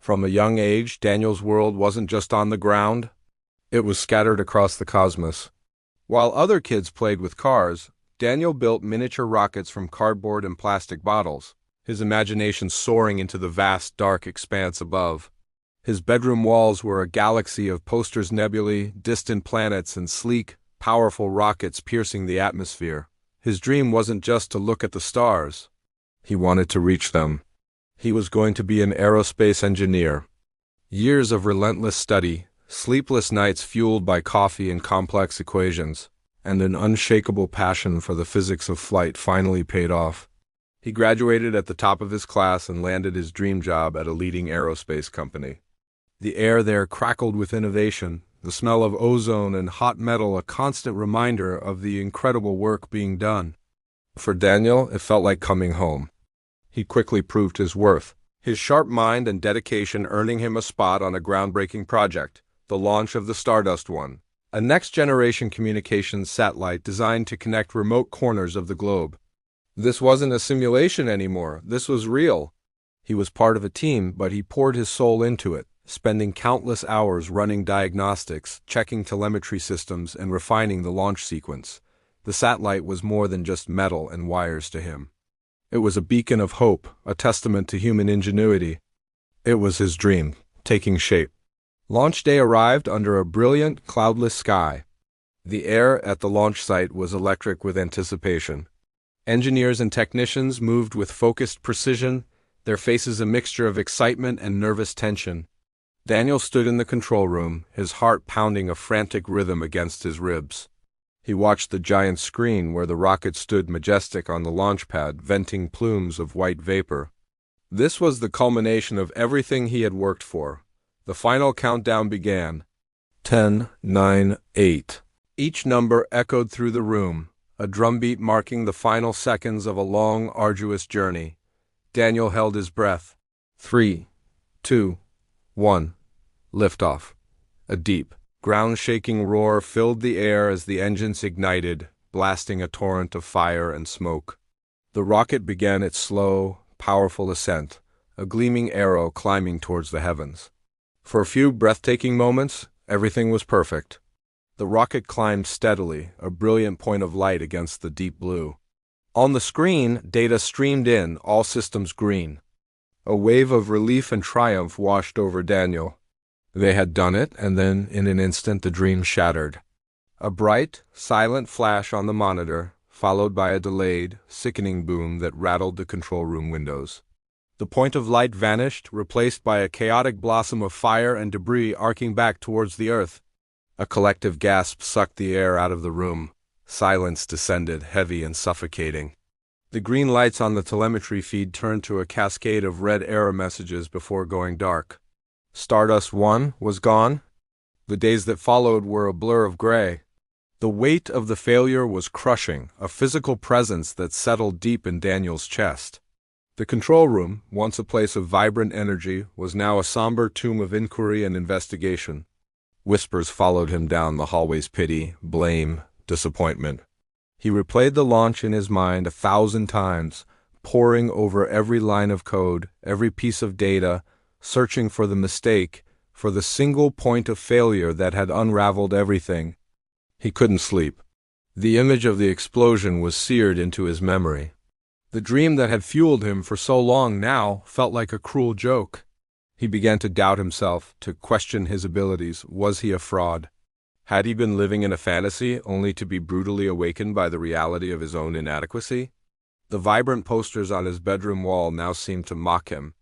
From a young age, Daniel's world wasn't just on the ground, it was scattered across the cosmos. While other kids played with cars, Daniel built miniature rockets from cardboard and plastic bottles, his imagination soaring into the vast, dark expanse above. His bedroom walls were a galaxy of posters, nebulae, distant planets, and sleek, powerful rockets piercing the atmosphere. His dream wasn't just to look at the stars. He wanted to reach them. He was going to be an aerospace engineer. Years of relentless study, sleepless nights fueled by coffee and complex equations, and an unshakable passion for the physics of flight finally paid off. He graduated at the top of his class and landed his dream job at a leading aerospace company. The air there crackled with innovation, the smell of ozone and hot metal a constant reminder of the incredible work being done. For Daniel, it felt like coming home. He quickly proved his worth, his sharp mind and dedication earning him a spot on a groundbreaking project, the launch of the Stardust One, a next-generation communications satellite designed to connect remote corners of the globe. This wasn't a simulation anymore, this was real. He was part of a team, but he poured his soul into it, spending countless hours running diagnostics, checking telemetry systems, and refining the launch sequence. The satellite was more than just metal and wires to him. It was a beacon of hope, a testament to human ingenuity. It was his dream, taking shape. Launch day arrived under a brilliant, cloudless sky. The air at the launch site was electric with anticipation. Engineers and technicians moved with focused precision, their faces a mixture of excitement and nervous tension. Daniel stood in the control room, his heart pounding a frantic rhythm against his ribs. He watched the giant screen where the rocket stood majestic on the launch pad, venting plumes of white vapor. This was the culmination of everything he had worked for. The final countdown began. 10, 9, 8. Each number echoed through the room, a drumbeat marking the final seconds of a long, arduous journey. Daniel held his breath. 3, 2, 1. Liftoff. A deep, ground-shaking roar filled the air as the engines ignited, blasting a torrent of fire and smoke. The rocket began its slow, powerful ascent, a gleaming arrow climbing towards the heavens. For a few breathtaking moments, everything was perfect. The rocket climbed steadily, a brilliant point of light against the deep blue. On the screen, data streamed in, all systems green. A wave of relief and triumph washed over Daniel. They had done it, and then, in an instant, the dream shattered. A bright, silent flash on the monitor, followed by a delayed, sickening boom that rattled the control room windows. The point of light vanished, replaced by a chaotic blossom of fire and debris arcing back towards the earth. A collective gasp sucked the air out of the room. Silence descended, heavy and suffocating. The green lights on the telemetry feed turned to a cascade of red error messages before going dark. Stardust One was gone. The days that followed were a blur of gray. The weight of the failure was crushing, a physical presence that settled deep in Daniel's chest. The control room, once a place of vibrant energy, was now a somber tomb of inquiry and investigation. Whispers followed him down the hallways: pity, blame, disappointment. He replayed the launch in his mind 1,000 times, poring over every line of code, every piece of data, searching for the mistake, for the single point of failure that had unraveled everything. He couldn't sleep. The image of the explosion was seared into his memory. The dream that had fueled him for so long now felt like a cruel joke. He began to doubt himself, to question his abilities. Was he a fraud? Had he been living in a fantasy, only to be brutally awakened by the reality of his own inadequacy? The vibrant posters on his bedroom wall now seemed to mock him.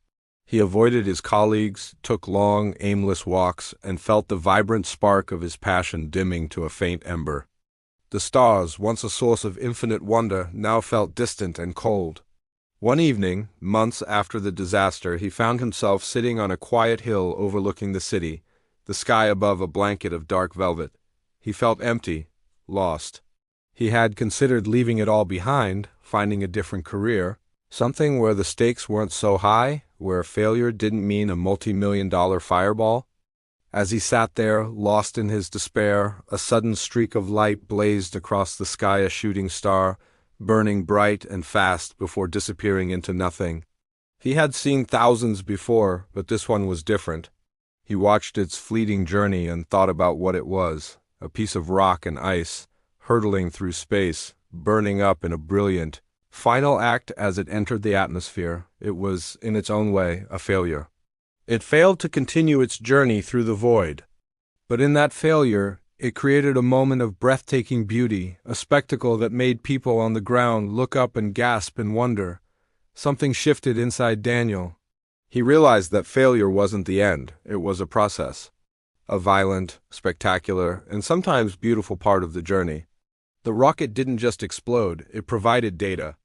He avoided his colleagues, took long, aimless walks, and felt the vibrant spark of his passion dimming to a faint ember. The stars, once a source of infinite wonder, now felt distant and cold. One evening, months after the disaster, he found himself sitting on a quiet hill overlooking the city, the sky above a blanket of dark velvet. He felt empty, lost. He had considered leaving it all behind, finding a different career, something where the stakes weren't so high, where failure didn't mean a multi-million-dollar fireball. As he sat there, lost in his despair, a sudden streak of light blazed across the sky, a shooting star, burning bright and fast before disappearing into nothing. He had seen thousands before, but this one was different. He watched its fleeting journey and thought about what it was, a piece of rock and ice, hurtling through space, burning up in a brilliant, final act as it entered the atmosphere. It was, in its own way, a failure. It failed to continue its journey through the void. But in that failure, it created a moment of breathtaking beauty, a spectacle that made people on the ground look up and gasp in wonder. Something shifted inside Daniel. He realized that failure wasn't the end, it was a process. A violent, spectacular, and sometimes beautiful part of the journey. The rocket didn't just explode, it provided data.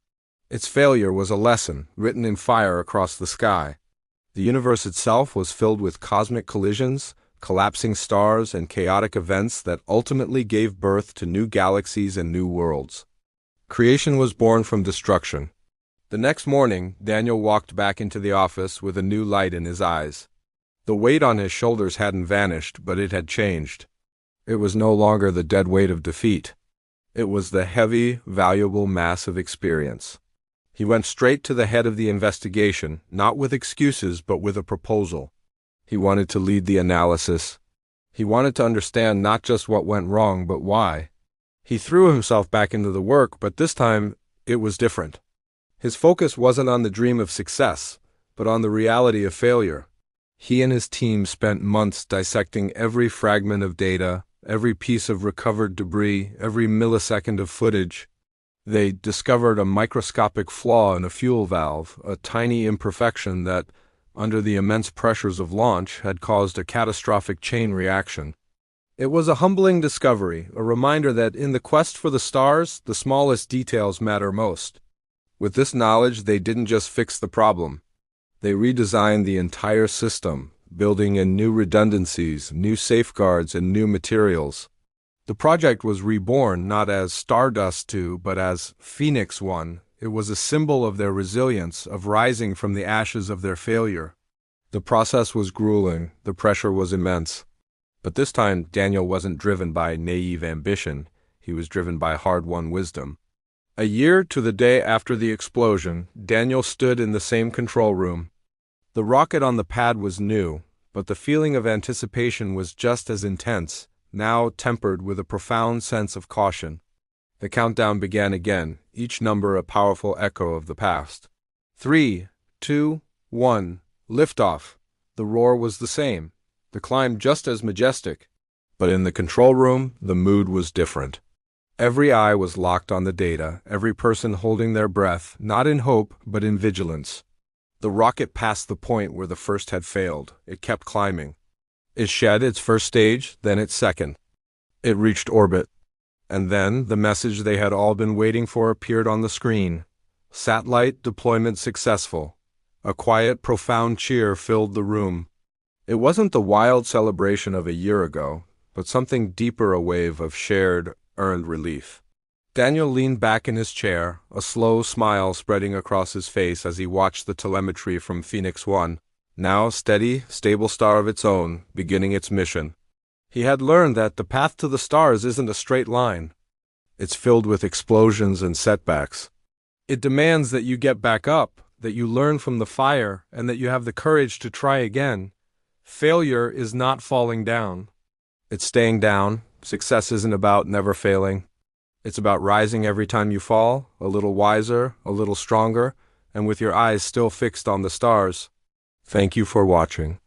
Its failure was a lesson, written in fire across the sky. The universe itself was filled with cosmic collisions, collapsing stars, and chaotic events that ultimately gave birth to new galaxies and new worlds. Creation was born from destruction. The next morning, Daniel walked back into the office with a new light in his eyes. The weight on his shoulders hadn't vanished, but it had changed. It was no longer the dead weight of defeat. It was the heavy, valuable mass of experience. He went straight to the head of the investigation, not with excuses, but with a proposal. He wanted to lead the analysis. He wanted to understand not just what went wrong, but why. He threw himself back into the work, but this time, it was different. His focus wasn't on the dream of success, but on the reality of failure. He and his team spent months dissecting every fragment of data, every piece of recovered debris, every millisecond of footage. They discovered a microscopic flaw in a fuel valve, a tiny imperfection that, under the immense pressures of launch, had caused a catastrophic chain reaction. It was a humbling discovery, a reminder that in the quest for the stars, the smallest details matter most. With this knowledge, they didn't just fix the problem. They redesigned the entire system, building in new redundancies, new safeguards, and new materials. The project was reborn not as Stardust 2, but as Phoenix 1. It was a symbol of their resilience, of rising from the ashes of their failure. The process was grueling, the pressure was immense. But this time, Daniel wasn't driven by naive ambition. He was driven by hard-won wisdom. A year to the day after the explosion, Daniel stood in the same control room. The rocket on the pad was new, but the feeling of anticipation was just as intense, now tempered with a profound sense of caution. The countdown began again, each number a powerful echo of the past. 3, 2, 1, liftoff. The roar was the same, the climb just as majestic. But in the control room, the mood was different. Every eye was locked on the data, every person holding their breath, not in hope, but in vigilance. The rocket passed the point where the first had failed. It kept climbing. It shed its first stage, then its second. It reached orbit. And then the message they had all been waiting for appeared on the screen. Satellite deployment successful. A quiet, profound cheer filled the room. It wasn't the wild celebration of a year ago, but something deeper, a wave of shared, earned relief. Daniel leaned back in his chair, a slow smile spreading across his face as he watched the telemetry from Phoenix 1, now steady, stable star of its own, beginning its mission. He had learned that the path to the stars isn't a straight line. It's filled with explosions and setbacks. It demands that you get back up, that you learn from the fire, and that you have the courage to try again. Failure is not falling down. It's staying down. Success isn't about never failing. It's about rising every time you fall, a little wiser, a little stronger, and with your eyes still fixed on the stars. Thank you for watching.